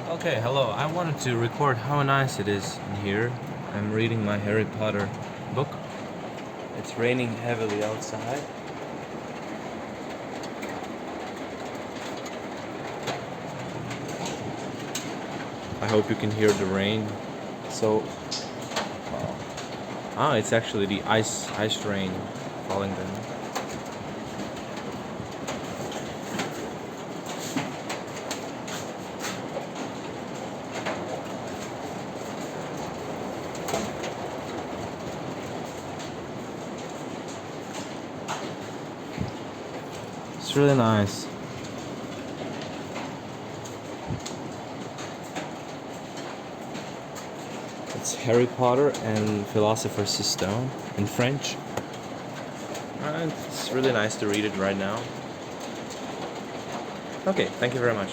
Okay, hello. I wanted to record how nice it is in here. I'm reading my Harry Potter book. It's raining heavily outside. I hope you can hear the rain. So, it's actually the ice rain falling down. It's really nice. It's Harry Potter and Philosopher's Stone in French. And it's really nice to read it right now. Okay, thank you very much.